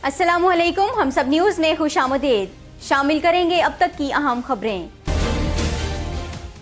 अस्सलामु अलैकुम, हम सब न्यूज़ में खुश आमदीद। शामिल करेंगे अब तक की अहम खबरें।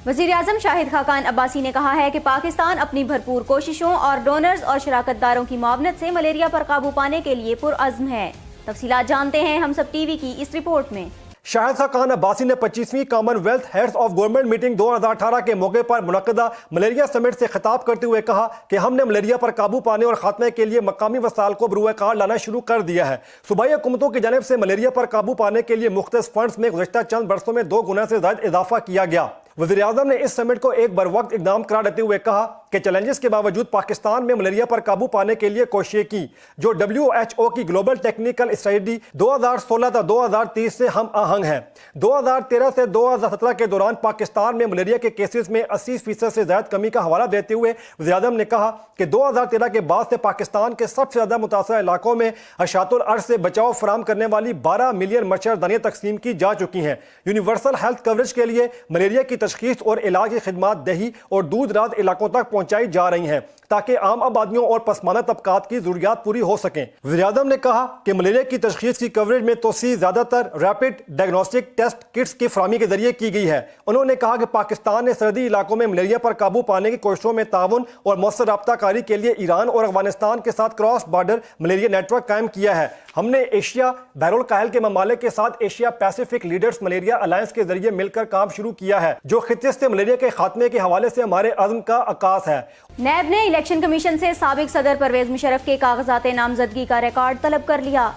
वज़ीर आज़म शाहिद खाकान अब्बासी ने कहा है कि पाकिस्तान अपनी भरपूर कोशिशों और डोनर्स और शराकतदारों की मुआवनत से मलेरिया पर काबू पाने के लिए पुरअज़्म है। तफसीलात जानते हैं हम सब टीवी की इस रिपोर्ट में। शाहिद खाकान अब्बासी ने 25वीं Commonwealth heads of government meeting 2018 के मौके पर मुनक्किदा मलेरिया समिट से खिताब करते हुए कहा कि हमने मलेरिया पर काबू पाने और खात्मे के लिए मकामी वसाइल को बरूए कार लाना शुरू कर दिया है। सूबाई हुकूमतों की जानिब से मलेरिया पर काबू पाने के लिए मुख्तलिफ फंड्स में गुज़श्ता चंद बरसों में 2 गुना से ज़्यादा इजाफा किया गया। वज़ीर आज़म ने इस समिट को एक बरवक्त इक़दाम करार देते हुए कहा कि चैलेंजेस के बावजूद पाकिस्तान में मलेरिया पर काबू पाने के लिए कोशिशें की, जो WHO की ग्लोबल टेक्निकल स्ट्रेटजी 2016 से 2030 से हम आहंग है। 2013 से 2017 के दौरान पाकिस्तान में मलेरिया के केसेस में 80% से ज़्यादा कमी का हवाला देते हुए वज़ीर आज़म ने कहा कि 2013 के बाद से पाकिस्तान के सबसे ज़्यादा मुतासर इलाकों में हशातुल अर्ज़ से बचाव फराम करने वाली 12 मिलियन मच्छरदानियाँ तकसीम की जा चुकी हैं। यूनिवर्सल हेल्थ कवरेज के लिए मलेरिया की तशखीस और इलाज की खिदमात दही और दूर दराज इलाकों तक पहुंचाई जा रही हैं ताकि आम आबादियों और पसमानदा तबकात की जरूरियात पूरी हो सकें। वज़ीर आज़म ने कहा कि मलेरिया की तशखीस की कवरेज में तोसी ज़्यादातर रैपिड डायग्नोस्टिक टेस्ट किट्स की फराहमी के जरिए की गई है। उन्होंने कहा कि पाकिस्तान ने सरहदी इलाकों में मलेरिया पर काबू पाने की कोशिशों में ताउन और मौसर राब्ता कारी के लिए ईरान और अफगानिस्तान के साथ क्रॉस बॉर्डर मलेरिया नेटवर्क कायम किया है। हमने एशिया बहरुल काहिल के ममालिक के साथ Asia Pacific leaders malaria alliance के जरिए मिलकर काम शुरू किया है, जो खित्ते से मलेरिया के खात्मे के हवाले से हमारे अज़्म का आकाश है। नैब ने इलेक्शन कमीशन से साबिक सदर परवेज मुशर्रफ के कागजात नामजदगी का रिकॉर्ड तलब कर लिया।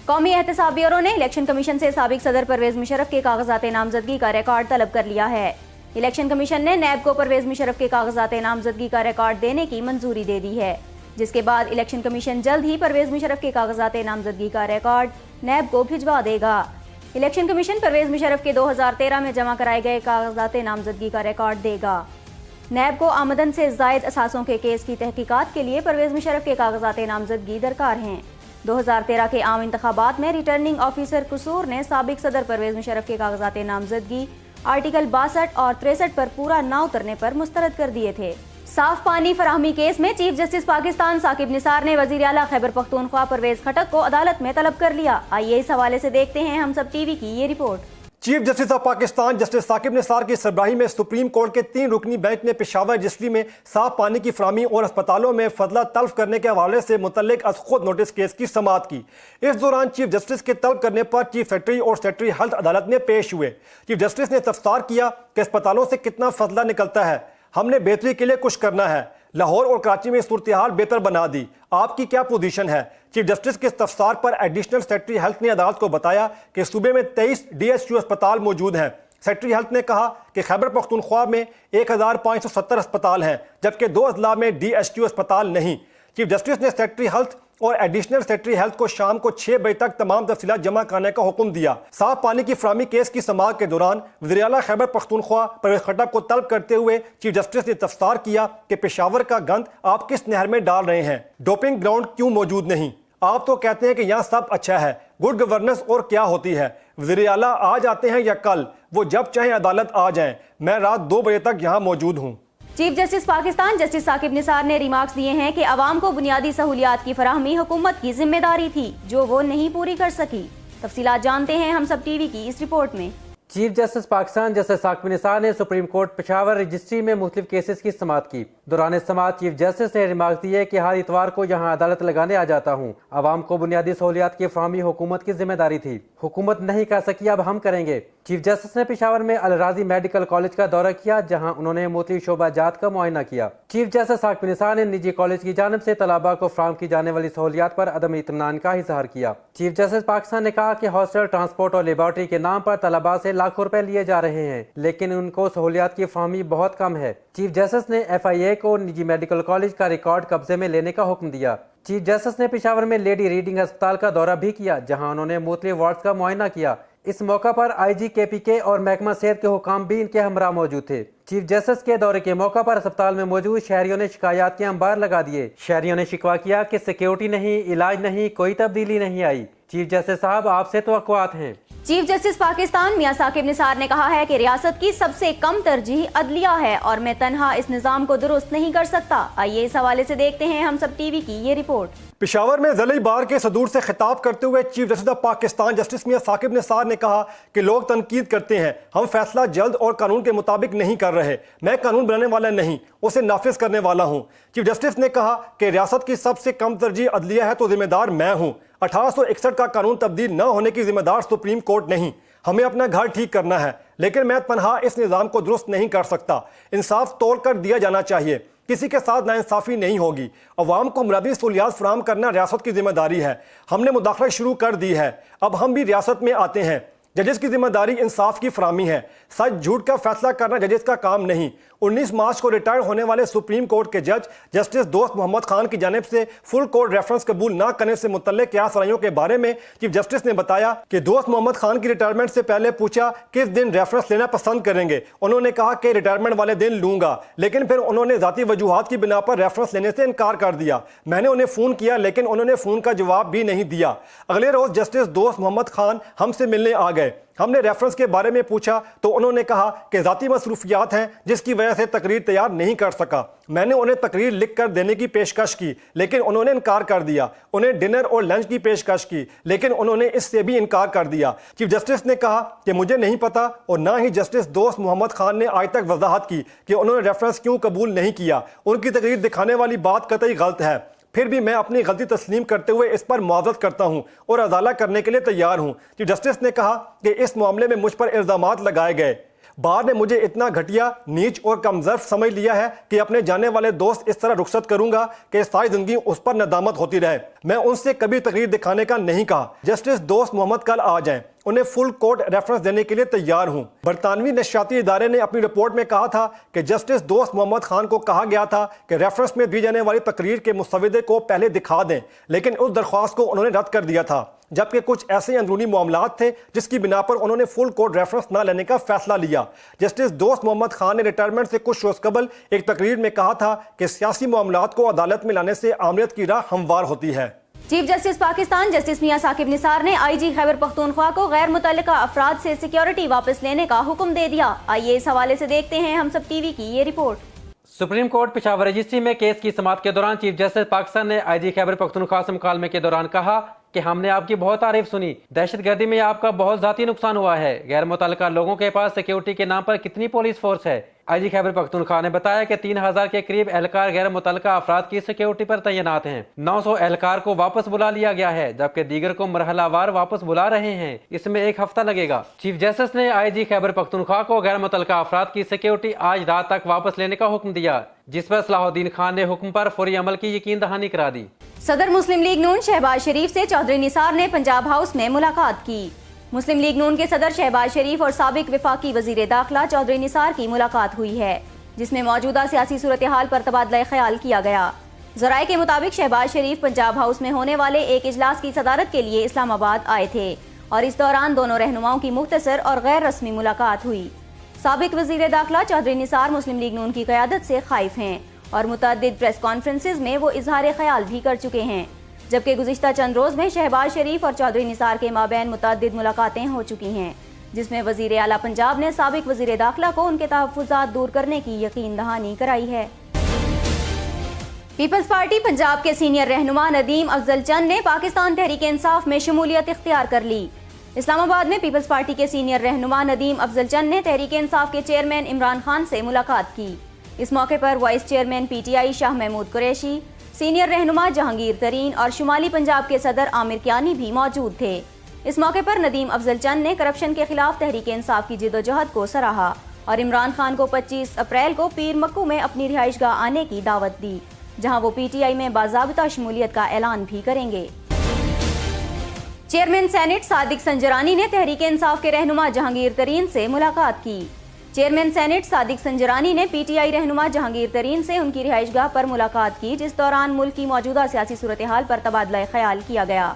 कौमी एहतसाब ब्यूरो ने इलेक्शन कमीशन से साबिक सदर परवेज मुशर्रफ के कागजात नामजदगी का रिकॉर्ड तलब कर लिया है। इलेक्शन कमीशन ने नैब को परवेज मुशर्रफ के कागजात नामजदगी का रिकॉर्ड देने की मंजूरी दे दी है, जिसके बाद इलेक्शन कमीशन जल्द ही परवेज मुशर्रफ के कागजात नामजदगी का रिकॉर्ड नैब को भिजवा देगा। इलेक्शन कमीशन परवेज मुशर्रफ के 2013 में जमा कराए गए कागजात नामजदगी का रिकॉर्ड देगा। नैब को आमदन से जायद असासों के केस की तहकीकात के लिए परवेज मुशर्रफ के कागजात नामजदगी दरकार हैं। 2013 के आम इंतखाबात में रिटर्निंग ऑफिसर कसूर ने साबिक सदर परवेज मुशर्रफ के कागजात नामजदगी आर्टिकल 62 और 63 पर पूरा ना उतरने पर मुस्तरद कर दिए थे। साफ पानी फराहमी केस में चीफ जस्टिस पाकिस्तान साकिब निसार ने वजीर आला खैबर पख्तूनख्वा परवेज खटक को अदालत में तलब कर लिया। आइए इस हवाले से देखते हैं हम सब टीवी की ये report. Chief justice of Pakistan justice Saqib Nisar की सरबराही में सुप्रीम कोर्ट के 3 रुकनी बेंच ने पेशावर रजिस्ट्री में साफ पानी की फराहमी और अस्पतालों में फजला तल्फ करने के हवाले से मुतल्लिक अज खुद नोटिस केस की समाअत की। इस दौरान चीफ जस्टिस के तलब करने पर चीफ सेक्रेटरी और सेक्रेटरी हेल्थ अदालत में पेश हुए। चीफ जस्टिस ने तफ्सार किया कि अस्पतालों से कितना फजला निकलता है। हमने बेहतरी के लिए कुछ करना है। लाहौर और कराची में सूरत हाल बेहतर बना दी। आपकी क्या पोजीशन है? चीफ जस्टिस के तफ्सार पर एडिशनल सेक्रेटरी हेल्थ ने अदालत को बताया कि सूबे में 23 DHQ अस्पताल मौजूद हैं। सेक्रेटरी हेल्थ ने कहा कि खैबर पख्तूनख्वा में 1570 अस्पताल हैं, जबकि 2 अजला में DHQ अस्पताल नहीं। चीफ जस्टिस ने सेक्रेटरी हेल्थ और एडिशनल सेक्रेटरी हेल्थ को शाम को 6 बजे तक तमाम तफसीलात जमा करने का हुक्म दिया। साफ पानी की फराहमी केस की समाअत के दौरान वज़ीर आला खैबर पख्तूनख्वा परवेज खटक को तलब करते हुए चीफ जस्टिस ने तफ्सार किया कि पेशावर का गंद आप किस नहर में डाल रहे हैं? डोपिंग ग्राउंड क्यों मौजूद नहीं? आप तो कहते हैं कि यहाँ सब अच्छा है। गुड गवर्नेंस और क्या होती है? वज़ीर आला आज आते हैं या कल, वो जब चाहें अदालत आ जाएं। मैं रात 2 बजे तक यहाँ मौजूद हूँ। Chief justice Pakistan justice Saqib Nisar ने रिमार्क्स दिए हैं कि अवाम को बुनियादी सहूलियात की फराहमी हुकूमत की जिम्मेदारी थी, जो वो नहीं पूरी कर सकी। तफसीलात जानते हैं हम सब टीवी की इस रिपोर्ट में। Chief justice Pakistan justice Saqib Nisar ने सुप्रीम कोर्ट पेशावर रजिस्ट्री में मुख्तलिफ केसेस की समाअत की। दौरान समाअत चीफ जस्टिस ने रिमार्क्स दिए कि हर इतवार को यहाँ अदालत लगाने आ जाता हूँ। अवाम को बुनियादी सहूलियात की फराहमी हुकूमत की जिम्मेदारी थी, हुकूमत नहीं कर सकी, अब हम करेंगे। चीफ जस्टिस ने पेशावर में अल राजी मेडिकल कॉलेज का दौरा किया, जहाँ उन्होंने मुख्तलिफ शोबाजात का मुआयना किया। चीफ जस्टिस साकिब निसार ने निजी कॉलेज की जानिब से तलबा को फराहम की जाने वाली सहूलियात पर अदम इत्मीनान का इजहार किया। चीफ जस्टिस पाकिस्तान ने कहा कि हॉस्टल, ट्रांसपोर्ट और लेबॉर्ट्री के नाम पर तलबा से लाखों रुपए लिए जा रहे हैं, लेकिन उनको सहूलियात की फराहमी बहुत कम है। चीफ जस्टिस ने FIA को निजी मेडिकल कॉलेज का रिकॉर्ड कब्जे में लेने का हुक्म दिया। चीफ जस्टिस ने पेशावर में लेडी रीडिंग अस्पताल का दौरा भी किया, जहां उन्होंने मुख्तलिफ वार्ड्स का मुआयना किया। इस मौका पर IG KPK और महकमा सेहत के हुकाम भी इनके हमरा मौजूद थे। चीफ जस्टिस के दौरे के मौका पर अस्पताल में मौजूद शहरियों ने शिकायत के अंबार लगा दिए। शहरियों ने शिकवा किया कि सिक्योरिटी नहीं, इलाज नहीं, कोई तब्दीली नहीं आई। चीफ जस्टिस साहब, आपसे तवक्कुआत हैं। चीफ जस्टिस पाकिस्तान मियां साकिब निसार ने कहा है कि रियासत की सबसे कम तरजीह अदलिया है और मैं तन्हा इस निज़ाम को दुरुस्त नहीं कर सकता। आइए इस हवाले से देखते हैं हम सब टीवी की ये रिपोर्ट। पेशावर में ज़िला बार के सदूर से खिताब करते हुए chief justice of Pakistan justice Mian Saqib Nisar ने कहा कि लोग तनकीद करते हैं, हम फैसला जल्द और कानून के मुताबिक नहीं कर रहे। मैं कानून बनाने वाला नहीं, उसे नाफिज करने वाला हूँ। चीफ जस्टिस ने कहा कि रियासत की सबसे कम तरजीह अदलिया है तो जिम्मेदार मैं हूँ। 1861 का कानून तब्दील न होने की जिम्मेदार सुप्रीम कोर्ट नहीं। हमें अपना घर ठीक करना है, लेकिन मैं तन्हा इस निज़ाम को दुरुस्त नहीं कर सकता। इंसाफ तोड़ कर दिया जाना चाहिए, किसी के साथ नाइंसाफ़ी नहीं होगी। अवाम को मुनादी सहूलियात फराहम करना रियासत की जिम्मेदारी है। हमने मुदाखलत शुरू कर दी है, अब हम भी रियासत में आते हैं। जजेस की जिम्मेदारी इंसाफ की फराहमी है, सच झूठ का फैसला करना जजेस का काम नहीं। 19 मार्च को रिटायर होने वाले सुप्रीम कोर्ट के जज जस्टिस दोस्त मोहम्मद खान की जानिब से फुल कोर्ट रेफरेंस कबूल न करने से मुतल्लिक क्या सराइयों के बारे में चीफ जस्टिस ने बताया कि दोस्त मोहम्मद खान की रिटायरमेंट से पहले पूछा किस दिन रेफरेंस लेना पसंद करेंगे। उन्होंने कहा कि रिटायरमेंट वाले दिन लूंगा, लेकिन फिर उन्होंने ज़ाती वजूहात की बिना पर रेफरेंस लेने से इनकार कर दिया। मैंने उन्हें फ़ोन किया, लेकिन उन्होंने फ़ोन का जवाब भी नहीं दिया। अगले रोज़ जस्टिस दोस्त मोहम्मद खान हमसे मिलने आ गए। हमने रेफरेंस के बारे में पूछा तो उन्होंने कहा कि ज़ाती मसरूफियात हैं जिसकी वजह से तकरीर तैयार नहीं कर सका। मैंने उन्हें तकरीर लिख कर देने की पेशकश की, लेकिन उन्होंने इनकार कर दिया। उन्हें डिनर और लंच की पेशकश की, लेकिन उन्होंने इससे भी इनकार कर दिया। चीफ जस्टिस ने कहा कि मुझे नहीं पता और ना ही जस्टिस दोस्त मोहम्मद खान ने आज तक वजाहत की कि उन्होंने रेफरेंस क्यों कबूल नहीं किया। उनकी तकरीर दिखाने वाली बात कतई गलत है। फिर भी मैं अपनी गलती तस्लीम करते हुए इस पर मुआवजत करता हूं और अदाला करने के लिए तैयार हूं। चीफ जस्टिस ने कहा कि इस मामले में मुझ पर इल्जामात लगाए गए। बार ने मुझे इतना घटिया, नीच और कमजोर समझ लिया है कि अपने जाने वाले दोस्त इस तरह रुखसत करूंगा कि सारी जिंदगी उस पर नदामत होती रहे। मैं उनसे कभी तकरीर दिखाने का नहीं कहा। जस्टिस दोस्त मोहम्मद कल आ जाएं, उन्हें फुल कोर्ट रेफरेंस देने के लिए तैयार हूं। बरतानवी नशरियाती इदारे ने अपनी रिपोर्ट में कहा था कि जस्टिस दोस्त मोहम्मद खान को कहा गया था कि रेफरेंस में दी जाने वाली तकरीर के मुसविदे को पहले दिखा दें, लेकिन उस दरख्वास्त को उन्होंने रद्द कर दिया था। जबकि कुछ ऐसे अंदरूनी मामलात थे जिसकी बिना पर उन्होंने फुल कोर्ट रेफरेंस न लेने का फैसला लिया। जस्टिस दोस्त मोहम्मद खान ने रिटायरमेंट से कुछ रोज कबल एक तकरीर में कहा था कि सियासी मामलात को अदालत में लाने से आमरीत की राह हमवार होती है। Chief justice Pakistan justice Mian Saqib Nisar ने आईजी खैबर पख्तूनख्वा को गैर मुतल्लिका अफराद से सिक्योरिटी वापस लेने का हुक्म दे दिया। आइए इस हवाले से देखते हैं हम सब टीवी की ये report. Supreme court Peshawar registry में केस की समाअत के दौरान चीफ जस्टिस पाकिस्तान ने आईजी खैबर पख्तूनख्वा से मुकालमे के दौरान कहा कि हमने आपकी बहुत तारीफ सुनी। दहशतगर्दी में आपका बहुत ज़ाती नुकसान हुआ है। गैर मुतल्लिका लोगों के पास सिक्योरिटी के नाम पर कितनी पुलिस फोर्स है? आईजी खैबर पख्तूनख्वा ने बताया कि 3000 के करीब एहलकार गैर मुतल्लिका अफराद की सिक्योरिटी पर तैनात हैं। 900 एहलकार को वापस बुला लिया गया है, जबकि दीगर को मरहलावार वापस बुला रहे हैं। इसमें 1 हफ्ता लगेगा। चीफ जस्टिस ने आईजी खैबर पख्तूनख्वा को गैर मुतल्लिका अफराद की सिक्योरिटी आज रात तक वापस लेने का हुक्म दिया, जिस पर सलाहुद्दीन खान ने हुक्म पर फौरी अमल की यकीन दहानी करा दी। सदर मुस्लिम लीग नून शहबाज शरीफ से चौधरी निसार ने पंजाब हाउस में मुलाकात की। मुस्लिम लीग नून के सदर शहबाज शरीफ और साबिक वफाकी वजीर दाखिला चौधरी निसार की मुलाकात हुई है, जिसमें मौजूदा सियासी सूरत हाल पर तबादला ख्याल किया गया। जराए के मुताबिक शहबाज शरीफ पंजाब हाउस में होने वाले एक इजलास की सदारत के लिए इस्लामाबाद आए थे और इस दौरान दोनों रहनुमाओं की मुख्तसर और गैर रस्मी मुलाकात हुई। साबिक वजीर दाखिला चौधरी निसार मुस्लिम लीग नून की क़यादत से खाइफ हैं और मुतअद्दिद प्रेस कॉन्फ्रेंसेज में वो इजहार ख्याल भी कर चुके हैं, जबकि गुज़िश्ता चंद रोज़ में शहबाज शरीफ और चौधरी निसार के माबैन मुतअद्दिद मुलाकातें हो चुकी हैं, जिसमें वज़ीर आला पंजाब ने साबिक वज़ीर दाखिला को उनके तहफ़्फ़ुज़ात दूर करने की यकीन दहानी कराई है। पीपल्स पार्टी पंजाब के सीनियर रहनुमा नदीम अफजल चंद ने पाकिस्तान तहरीक इंसाफ में शमूलियत इख्तियार कर ली। इस्लामाबाद में पीपल्स पार्टी के सीनियर रहनुमा नदीम अफजल चंद ने तहरीक इंसाफ के चेयरमैन इमरान खान से मुलाकात की। इस मौके पर vice chairman PTI Shah Mahmood Qureshi, senior रहनुमा जहांगीर तरीन और शुमाली पंजाब के सदर आमिर कियानी भी मौजूद थे। इस मौके पर नदीम अफजल चंद ने करप्शन के खिलाफ तहरीक इंसाफ की जिद्दोजहद को सराहा और इमरान खान को 25 अप्रैल को पीर मक्कू में अपनी रिहाइशगाह आने की दावत दी, जहां वो PTI में बाज़ाबिता शमूलियत का ऐलान भी करेंगे। चेयरमैन सेनेट सादिक संजरानी ने तहरीक इंसाफ के रहनुमा जहांगीर तरीन से मुलाकात की। चेयरमैन सेनेट सादिक संजरानी ने PTI रहनुमा जहांगीर तरीन से उनकी रिहाइशगाह पर मुलाकात की, जिस दौरान मुल्क की मौजूदा सियासी सूरत हाल पर तबादला ख्याल किया गया।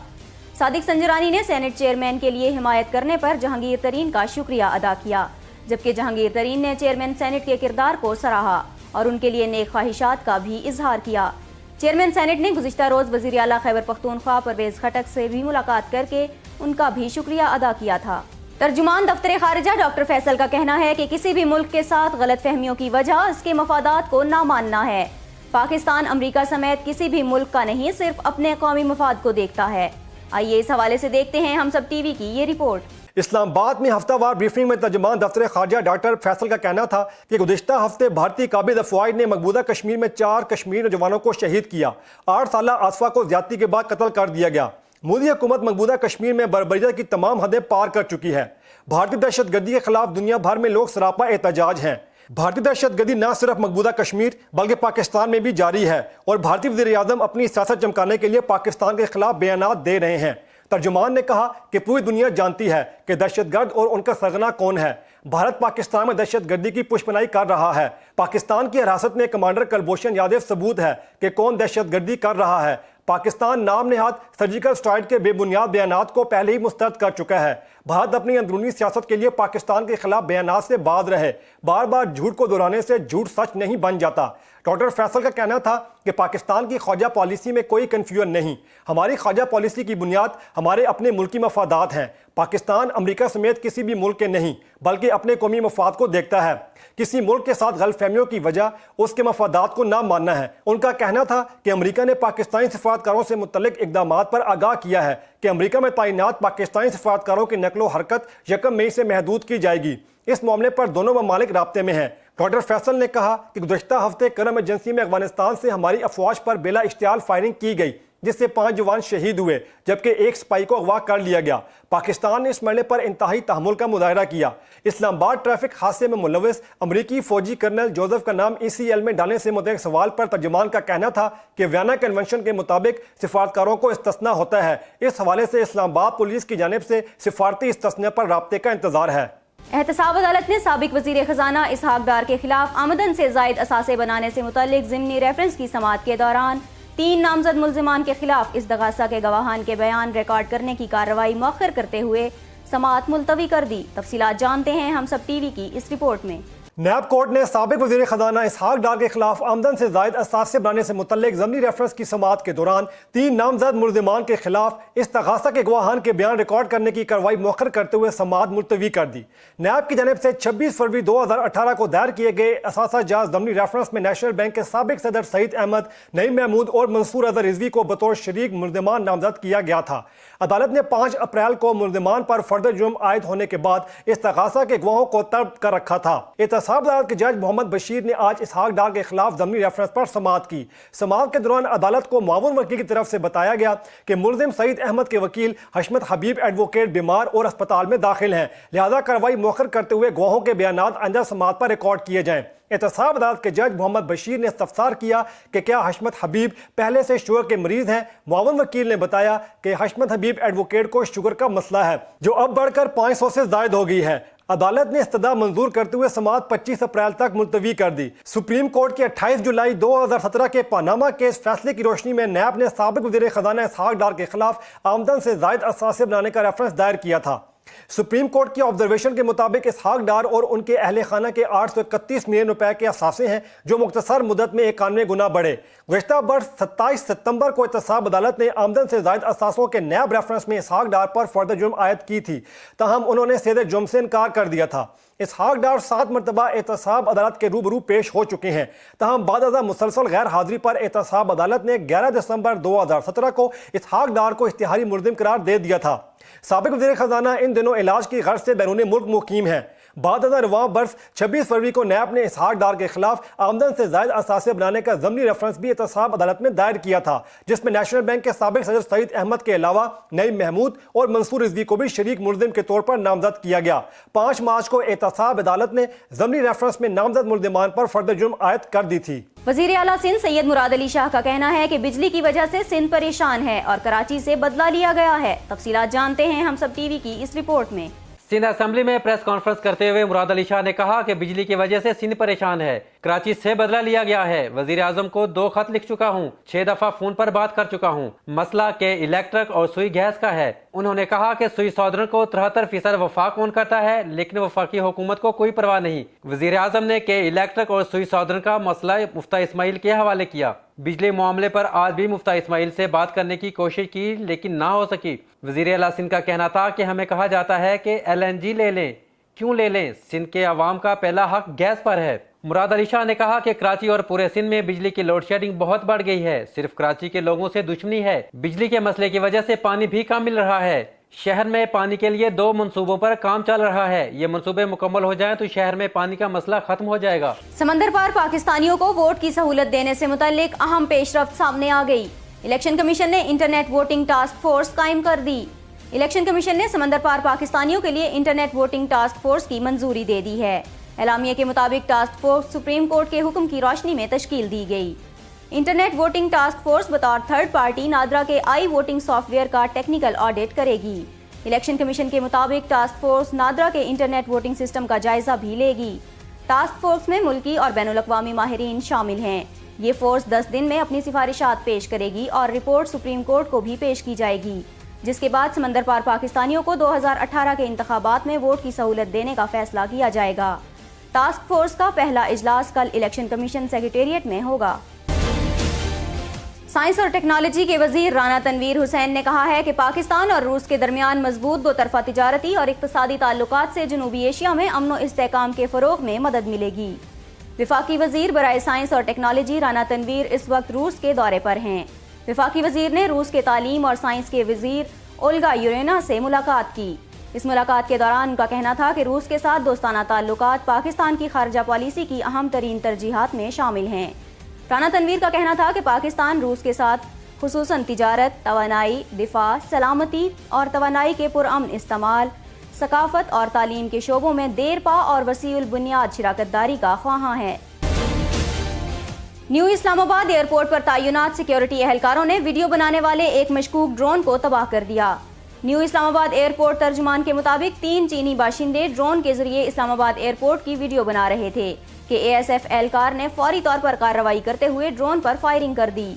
सादिक संजरानी ने सेनेट चेयरमैन के लिए हिमायत करने पर जहांगीर तरीन का शुक्रिया अदा किया, जबकि जहांगीर तरीन ने चेयरमैन सेनेट के किरदार को सराहा और उनके लिए नेक ख्वाहिशात का भी इजहार किया। چیئرمین سینٹ نے گزشتہ روز وزیر اعلیٰ خیبر پختونخوا پرویز خٹک سے بھی ملاقات کر کے ان کا بھی شکریہ ادا کیا تھا۔ ترجمان دفتر خارجہ ڈاکٹر فیصل کا کہنا ہے کہ کسی بھی ملک کے ساتھ غلط فہمیوں کی وجہ اس کے مفادات کو نہ ماننا ہے۔ پاکستان امریکہ سمیت کسی بھی ملک کا نہیں، صرف اپنے قومی مفاد کو دیکھتا ہے۔ آئیے اس حوالے سے دیکھتے ہیں ہم سب ٹی وی کی یہ رپورٹ۔ اسلام آباد میں ہفتہ وار بریفنگ میں ترجمان دفتر خارجہ ڈاکٹر فیصل کا کہنا تھا کہ گزشتہ ہفتے بھارتی قابض افواج نے مقبوضہ کشمیر میں 4 کشمیر نوجوانوں کو شہید کیا۔ 8 سالہ آصفہ کو زیادتی کے بعد قتل کر دیا گیا۔ مودی حکومت مقبوضہ کشمیر میں بربریت کی تمام حدیں پار کر چکی ہے۔ بھارتی دہشت گردی کے خلاف دنیا بھر میں لوگ سراپا احتجاج ہیں۔ بھارتی دہشت گردی نہ صرف مقبوضہ کشمیر بلکہ پاکستان میں بھی جاری ہے اور بھارتی وزیر اعظم اپنی سیاست چمکانے کے لیے پاکستان کے خلاف بیانات دے رہے ہیں۔ ترجمان نے کہا کہ پوری دنیا جانتی ہے کہ دہشت گرد اور ان کا سرغنہ کون ہے۔ بھارت پاکستان میں دہشت گردی کی پشپنائی کر رہا ہے۔ پاکستان کی حراست میں کمانڈر کلبھوشن یادو ثبوت ہے کہ کون دہشت گردی کر رہا ہے۔ پاکستان نام نہاد سرجیکل اسٹرائیک کے بے بنیاد بیانات کو پہلے ہی مسترد کر چکا ہے۔ بھارت اپنی اندرونی سیاست کے لیے پاکستان کے خلاف بیانات سے باز رہے۔ بار بار جھوٹ کو دہرانے سے جھوٹ سچ نہیں بن جاتا۔ ڈاکٹر فیصل کا کہنا تھا کہ پاکستان کی خارجہ پالیسی میں کوئی کنفیوژن نہیں۔ ہماری خارجہ پالیسی کی بنیاد ہمارے اپنے ملکی مفادات ہیں۔ پاکستان امریکہ سمیت کسی بھی ملک کے نہیں بلکہ اپنے قومی مفاد کو دیکھتا ہے۔ کسی ملک کے ساتھ غلط فہمیوں کی وجہ اس کے مفادات کو نہ ماننا ہے۔ ان کا کہنا تھا کہ امریکہ نے پاکستانی سفارتکاروں سے متعلق اقدامات پر آگاہ کیا ہے کہ امریکہ میں تعینات پاکستانی سفارتکاروں کی نقل و حرکت 1 مئی سے محدود کی جائے گی۔ اس معاملے پر دونوں ممالک رابطے میں ہیں۔ ڈاکٹر فیصل نے کہا کہ گزشتہ ہفتے کرم ایجنسی میں افغانستان سے ہماری افواج پر بلا اشتعال فائرنگ کی گئی جس سے 5 جوان شہید ہوئے جبکہ 1 سپاہی کو اغوا کر لیا گیا۔ پاکستان نے اس مرحلے پر انتہائی تحمل کا مظاہرہ کیا۔ اسلام آباد ٹریفک حادثے میں ملوث امریکی فوجی کرنل جوزف کا نام ECL میں ڈالنے سے متعلق سوال پر ترجمان کا کہنا تھا کہ وینا کنونشن کے مطابق سفارتکاروں کو استثناء ہوتا ہے۔ اس حوالے سے اسلام آباد پولیس کی جانب سے سفارتی استثناء پر رابطے کا انتظار ہے۔ احتساب عدالت نے سابق وزیر خزانہ اسحاق ڈار کے خلاف آمدن سے زائد اثاثے بنانے سے متعلق ضمنی ریفرنس کی سماعت کے دوران 3 نامزد ملزمان کے خلاف استغاثہ کے گواہان کے بیان ریکارڈ کرنے کی کارروائی مؤخر کرتے ہوئے سماعت ملتوی کر دی۔ تفصیلات جانتے ہیں ہم سب ٹی وی کی اس رپورٹ میں۔ نیب کورٹ نے سابق وزیر خزانہ اسحاق ڈار کے خلاف آمدن سے زائد اثاثے بنانے سے متعلق ضمنی ریفرنس کی سماعت کے دوران 3 نامزد ملزمان کے خلاف استغاثہ کے گواہان کے بیان ریکارڈ کرنے کی کارروائی مؤخر کرتے ہوئے سماعت ملتوی کر دی۔ نیب کی جانب سے 26 فروری 2018 کو دائر کیے گئے اثاثہ جات ضمنی ریفرنس میں نیشنل بینک کے سابق صدر سعید احمد، نعیم محمود اور منصور اظہر رضوی کو بطور شریک ملزمان نامزد کیا گیا تھا۔ عدالت نے 5 اپریل کو ملزمان پر فرد جرم عائد ہونے کے بعد استغاثہ کے گواہوں کو طلب کر رکھا تھا۔ احتساب عدالت کے جج محمد بشیر نے آج اسحاق ڈار کے خلاف ضمنی ریفرنس پر سماعت کی۔ سماعت کے دوران عدالت کو معاون وکیل کی طرف سے بتایا گیا کہ ملزم سعید احمد کے وکیل حشمت حبیب ایڈوکیٹ بیمار اور اسپتال میں داخل ہیں، لہذا کارروائی مؤخر کرتے ہوئے گواہوں کے بیانات آئندہ سماعت پر ریکارڈ کیے جائیں۔ احتساب عدالت کے جج محمد بشیر نے استفسار کیا کہ کیا حشمت حبیب پہلے سے شوگر کے مریض ہیں۔ معاون وکیل نے بتایا کہ حشمت حبیب ایڈوکیٹ کو شوگر کا مسئلہ ہے جو اب بڑھ کر 500 سے زائد ہو گئی ہے۔ عدالت نے استدعا منظور کرتے ہوئے سماعت 25 اپریل تک ملتوی کر دی۔ سپریم کورٹ کے 28 جولائی 2017 کے پاناما کیس فیصلے کی روشنی میں نیب نے سابق وزیر خزانہ اسحاق ڈار کے خلاف آمدن سے زائد اثاثے بنانے کا ریفرنس دائر کیا تھا۔ سپریم کورٹ کی آبزرویشن کے مطابق اسحاق ڈار اور ان کے اہل خانہ کے 831 ملین روپے کے اثاثے ہیں جو مختصر مدت میں 91 گنا بڑھے۔ گزشتہ برس 27 ستمبر کو احتساب عدالت نے آمدن سے زائد اثاثوں کے نیب ریفرنس میں اسحاق ڈار پر فرد جرم عائد کی تھی، تاہم انہوں نے سیدھے جرم سے انکار کر دیا تھا۔ اسحاق ڈار 7 مرتبہ احتساب عدالت کے روبرو پیش ہو چکے ہیں، تاہم بعد ازاں مسلسل غیر حاضری پر احتساب عدالت نے 11 دسمبر 2017 کو اسحاق ڈار کو اشتہاری ملزم قرار دے دیا تھا۔ سابق وزیر خزانہ ان دنوں علاج کی غرض سے بیرون ملک مقیم ہیں۔ بعد ازاں رواں برس 26 فروری کو نیب نے اسحاق ڈار کے خلاف آمدن سے زائد اثاثے بنانے کا ضمنی ریفرنس بھی احتساب عدالت میں دائر کیا تھا، جس میں نیشنل بینک کے سابق صدر سعید احمد کے علاوہ نعیم محمود اور منصور رضوی کو بھی شریک ملزم کے طور پر نامزد کیا گیا۔ 5 مارچ کو احتساب عدالت نے ضمنی ریفرنس میں نامزد ملزمان پر فرد جرم عائد کر دی تھی۔ وزیر اعلیٰ سندھ سید مراد علی شاہ کا کہنا ہے کہ بجلی کی وجہ سے سندھ پریشان ہے اور کراچی سے بدلہ لیا گیا ہے۔ تفصیلات جانتے ہیں ہم سب ٹی وی کی اس رپورٹ میں۔ سندھ اسمبلی میں پریس کانفرنس کرتے ہوئے مراد علی شاہ نے کہا کہ بجلی کی وجہ سے سندھ پریشان ہے، کراچی سے بدلہ لیا گیا ہے۔ وزیر اعظم کو 2 خط لکھ چکا ہوں، 6 دفعہ فون پر بات کر چکا ہوں۔ مسئلہ کہ الیکٹرک اور سوئی گیس کا ہے۔ انہوں نے کہا کہ سوئی سودرن کو 73% وفاق اون کرتا ہے، لیکن وفاقی حکومت کو کوئی پرواہ نہیں۔ وزیر اعظم نے کہ الیکٹرک اور سوئی سودرن کا مسئلہ مفتاح اسماعیل کے حوالے کیا۔ बिजली मामले पर आज भी मुफ्ती इस्माइल से बात करने की कोशिश की लेकिन ना हो सकी। वजीर आला सिंध का कहना था कि हमें कहा जाता है कि LNG ले लें, क्यों ले लें, सिंध के अवाम का पहला हक गैस पर है। मुराद अली शाह ने कहा कि कराची और पूरे सिंध में बिजली की लोड शेडिंग बहुत बढ़ गई है, सिर्फ कराची के लोगों से दुश्मनी है। बिजली के मसले की वजह से पानी भी कम मिल रहा है। शहर में पानी के लिए 2 मंसूबों पर काम चल रहा है, ये मंसूबे मुकम्मल हो जाएं तो शहर में पानी का मसला खत्म हो जाएगा। समंदर पार पाकिस्तानियों को वोट की सहूलत देने से मुतल्लिक अहम पेशरफ्त सामने आ गई। इलेक्शन कमीशन ने इंटरनेट वोटिंग टास्क फोर्स कायम कर दी। इलेक्शन कमीशन ने समंदर पार पाकिस्तानियों के लिए इंटरनेट वोटिंग टास्क फोर्स की मंजूरी दे दी है। एलामिया के मुताबिक टास्क फोर्स सुप्रीम कोर्ट के हुक्म की रोशनी में तश्कील दी गई। इंटरनेट वोटिंग टास्क फोर्स बतौर थर्ड पार्टी नादरा के आई वोटिंग सॉफ्टवेयर का टेक्निकल ऑडिट करेगी। इलेक्शन कमीशन के मुताबिक टास्क फोर्स नादरा के इंटरनेट वोटिंग सिस्टम का जायजा भी लेगी। टास्क फोर्स में मुल्की और बैनुल-अक़वामी माहिरीन शामिल हैं। ये फोर्स 10 दिन में अपनी सिफारिशात पेश करेगी और रिपोर्ट सुप्रीम कोर्ट को भी पेश की जाएगी, जिसके बाद समंदर पार पाकिस्तानियों को 2018 के इंतखाबात में वोट की सहूलत देने का फैसला किया जाएगा। टास्क फोर्स का पहला इजलास कल इलेक्शन कमीशन सेक्रेटेरिएट में होगा। साइंस और टेक्नोलॉजी के वजीर राना तनवीर हुसैन ने कहा है कि पाकिस्तान और रूस के दरमियान मजबूत दो तरफा तिजारती और इक्तिसादी ताल्लुकात से जनूबी एशिया में अमन और इस्तेहकाम के फ़रोग में मदद मिलेगी। विफाकी वजीर बराए साइंस और टेक्नोलॉजी राना तनवीर इस वक्त रूस के दौरे पर हैं। विफाकी वजीर ने रूस के तालीम और साइंस के वजीर ओल्गा यूरेना से मुलाकात की। इस मुलाकात के दौरान उनका कहना था कि रूस के साथ दोस्ताना ताल्लुकात पाकिस्तान की खारजा पॉलिसी की अहम तरीन तरजीहात में शामिल हैं। राना तनवीर का कहना था कि पाकिस्तान रूस के साथ खुसूसन तिजारत, तवानाई, दिफा, सलामती और तवानाई के पुरअमन इस्तेमाल, सकाफत और तालीम के शोबों में देरपा और वसीउल बुनियाद शिराकतदारी का ख्वाहां है। न्यू इस्लामाबाद एयरपोर्ट पर तैनात सिक्योरिटी एहलकारों ने वीडियो बनाने वाले एक मशकूक ड्रोन को तबाह कर दिया। न्यू इस्लामाबाद एयरपोर्ट तर्जुमान के मुताबिक 3 चीनी बाशिंदे ड्रोन के जरिए इस्लामाबाद एयरपोर्ट की वीडियो बना रहे थे कि ASF एहलकार ने फौरी तौर पर कार्रवाई करते हुए ड्रोन पर फायरिंग कर दी।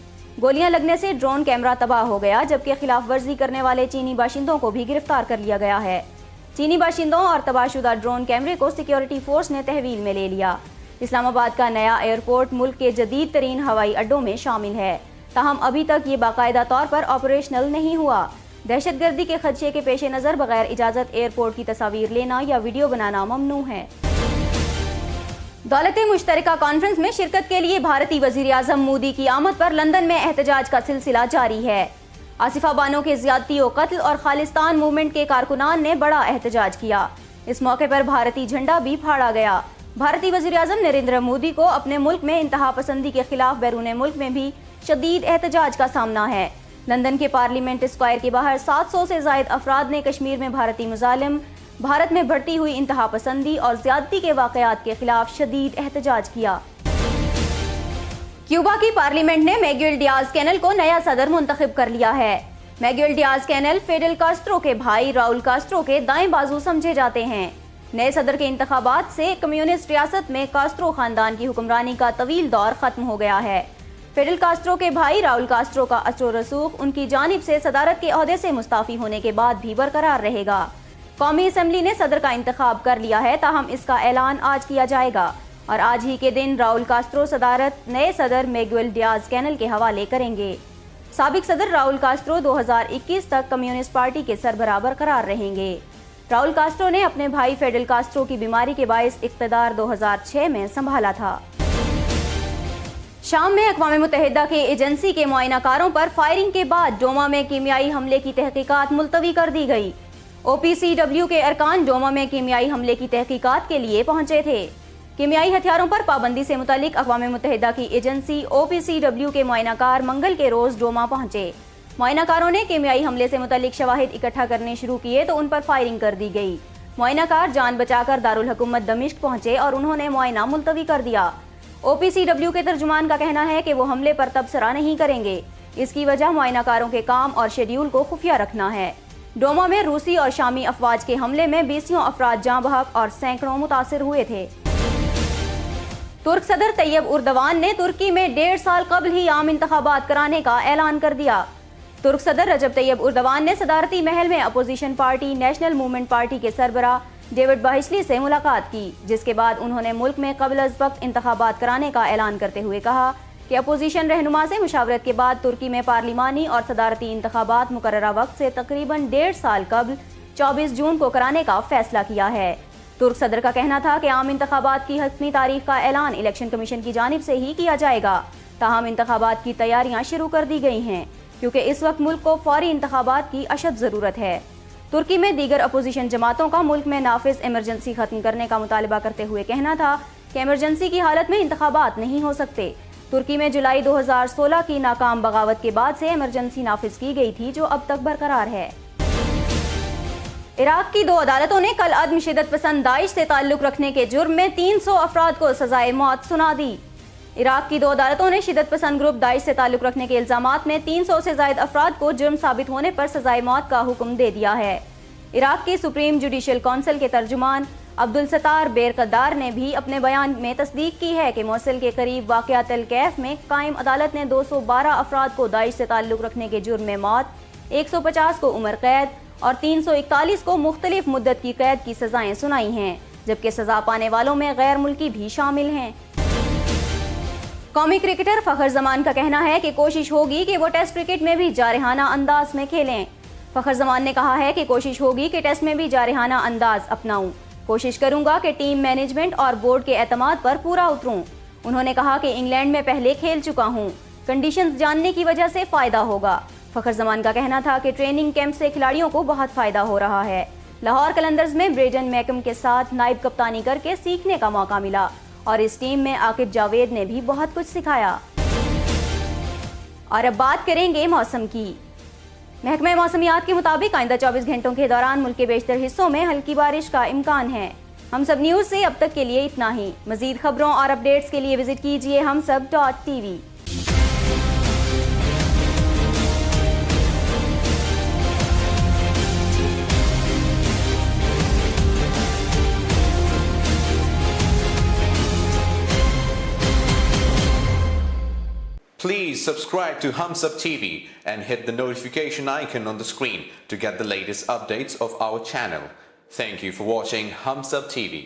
गोलियां लगने से ड्रोन कैमरा तबाह हो गया, जबकि खिलाफ वर्जी करने वाले चीनी बाशिंदों को भी गिरफ्तार कर लिया गया है। चीनी बाशिंदों और तबाहशुदा ड्रोन कैमरे को सिक्योरिटी फोर्स ने तहवील में ले लिया। इस्लामाबाद का नया एयरपोर्ट मुल्क के जदीद तरीन हवाई अड्डों में शामिल है, ताहम अभी तक ये बाकायदा तौर पर ऑपरेशनल नहीं हुआ। दहशतगर्दी के खदशे के पेश नज़र बगैर इजाज़त एयरपोर्ट की तस्वीर लेना या वीडियो बनाना ममनू है। दौलत मुश्तरका कॉन्फ्रेंस में शिरकत के लिए भारतीय वजीर आज़म मोदी की आमद पर लंदन में एहतजाज का सिलसिला जारी है। आसिफा बानो के ज़्यादती और कत्ल और खालिस्तान मूवमेंट के कारकुनान ने बड़ा एहतजाज किया। इस मौके पर भारतीय झंडा भी फाड़ा गया। भारतीय वजीर आज़म नरेंद्र मोदी को अपने मुल्क में इंतहा पसंदी के खिलाफ बैरून मुल्क में भी शदीद एहतजाज का सामना है। लंदन के पार्लियामेंट स्क्वायर के बाहर 700 से ज़ायद अफराद ने कश्मीर में भारतीय मुजालिम, भारत में बढ़ती हुई इंतहा पसंदी और ज्यादती के वाकयात के खिलाफ शदीद एहतजाज किया। क्यूबा की पार्लियामेंट ने मिगुएल डियाज कैनल को नया सदर मुंतखब कर लिया है। Miguel Diaz Canel Fidel Castro के भाई राउल कास्ट्रो के दाएं बाजू समझे जाते हैं। नए सदर के इंतखाबात से कम्युनिस्ट रियासत में कास्ट्रो खानदान की हुक्मरानी का तवील दौर खत्म हो गया है। फिडेल कास्ट्रो के भाई राउल कास्ट्रो का असर रसूख उनकी जानिब से सदारत के ओहदे से मुस्ताफी होने के बाद भी बरकरार रहेगा। कौमी असम्बली ने सदर का इंतखाब कर लिया है, ताहम इसका ऐलान आज किया जाएगा और आज ही के दिन राउल कास्ट्रो सदारत नए सदर मिगुएल डियाज कैनल के हवाले करेंगे। साबिक सदर राउल कास्ट्रो 2021 तक कम्युनिस्ट पार्टी के सरबराह बरकरार रहेंगे। राउल कास्ट्रो ने अपने भाई फिडेल कास्ट्रो की बीमारी के बायस इख्तिदार 2006 में संभाला था। शाम में अक़वाम मुत्तहिदा के एजेंसी के मुआयनाकारों पर फायरिंग के बाद डोमा में कीमियाई हमले की तहकीकात मुलतवी कर दी गई। OPCW के अरकान डोमा में कीमियाई हमले की तहकीकात के लिए पहुंचे थे। कीमियाई हथियारों पर पाबंदी से मुतालिक अक़वाम मुत्तहिदा की एजेंसी OPCW के मुआयनाकार मंगल के रोज डोमा पहुंचे। मुआयनाकारों ने कीमियाई हमले से मुतालिक शवाहिद इकट्ठा करने शुरू किए तो उन पर फायरिंग कर दी गई। मुआयनाकार जान बचाकर दारुल हुकूमत दमिश्क पहुंचे और उन्होंने मुआयना मुलतवी कर दिया। OPCW के तर्जुमान का कहना है कि वो हमले पर तबसरा नहीं करेंगे। इसकी वजह मुआयनाकारों के काम और शेड्यूल को खुफिया रखना है। डोमा में रूसी और शामी अफवाज के हमले में 20 अफराद जाँ बहक और सैकड़ों मुतासिर हुए थे। तुर्क सदर तैयब उर्दवान ने तुर्की में 1.5 साल कबल ही आम इंतखाबात कराने का ऐलान कर दिया। तुर्क सदर रजब तैयब उर्दवान ने सदारती महल में opposition party national movement party के सरबराह डेविड बाहिशली से मुलाकात की, जिसके बाद उन्होंने मुल्क में कबल अज़ वक्त इंतखाबात कराने का ऐलान करते हुए कहा کہ اپوزیشن رہنما سے مشاورت کے بعد ترکی میں پارلیمانی اور صدارتی انتخابات مقررہ وقت سے تقریباً 1.5 سال قبل 24 جون کو کرانے کا فیصلہ کیا ہے۔ ترک صدر کا کہنا تھا کہ عام انتخابات کی حتمی تاریخ کا اعلان الیکشن کمیشن کی جانب سے ہی کیا جائے گا، تاہم انتخابات کی تیاریاں شروع کر دی گئی ہیں کیونکہ اس وقت ملک کو فوری انتخابات کی اشد ضرورت ہے۔ ترکی میں دیگر اپوزیشن جماعتوں کا ملک میں نافذ ایمرجنسی ختم کرنے کا مطالبہ کرتے ہوئے کہنا تھا کہ ایمرجنسی کی حالت میں انتخابات نہیں ہو سکتے۔ ترکی میں جولائی 2016 کی ناکام بغاوت کے بعد سے ایمرجنسی نافذ کی گئی تھی جو اب تک برقرار ہے۔ عراق کی 2 عدالتوں نے کل عدم شدت پسند داعش سے تعلق رکھنے کے جرم میں 300 افراد کو سزائے موت سنا دی۔ عراق کی 2 عدالتوں نے شدت پسند گروپ داعش سے تعلق رکھنے کے الزامات میں 300 سے زائد افراد کو جرم ثابت ہونے پر سزائے موت کا حکم دے دیا ہے۔ عراق کی سپریم جوڈیشل کونسل کے ترجمان عبدالستار بیرقدار نے بھی اپنے بیان میں تصدیق کی ہے کہ موصل کے قریب واقع تل کیف میں قائم عدالت نے 212 افراد کو داعش سے تعلق رکھنے کے جرم میں موت، 150 کو عمر قید اور 341 کو مختلف مدت کی قید کی سزائیں سنائی ہیں، جبکہ سزا پانے والوں میں غیر ملکی بھی شامل ہیں۔ قومی کرکٹر فخر زمان کا کہنا ہے کہ کوشش ہوگی کہ وہ ٹیسٹ کرکٹ میں بھی جارحانہ انداز میں کھیلیں۔ فخر زمان نے کہا ہے کہ کوشش ہوگی کہ ٹیسٹ میں بھی جارحانہ انداز اپناؤں، کوشش کروں گا کہ ٹیم مینجمنٹ اور بورڈ کے اعتماد پر پورا اتروں۔ انہوں نے کہا کہ انگلینڈ میں پہلے کھیل چکا ہوں، کنڈیشنز جاننے کی وجہ سے فائدہ ہوگا۔ فخر زمان کا کہنا تھا کہ ٹریننگ کیمپ سے کھلاڑیوں کو بہت فائدہ ہو رہا ہے۔ لاہور قلندرز میں بریڈن میکم کے ساتھ نائب کپتانی کر کے سیکھنے کا موقع ملا اور اس ٹیم میں عاقب جاوید نے بھی بہت کچھ سکھایا۔ اور اب بات کریں گے موسم کی۔ محکمہ موسمیات کے مطابق آئندہ 24 گھنٹوں کے دوران ملک کے بیشتر حصوں میں ہلکی بارش کا امکان ہے۔ ہم سب نیوز سے اب تک کے لیے اتنا ہی۔ مزید خبروں اور اپڈیٹس کے لیے وزٹ کیجیے humsab.tv۔ Please subscribe to Humsab TV and hit the notification icon on the screen to get the latest updates of our channel. Thank you for watching Humsab TV.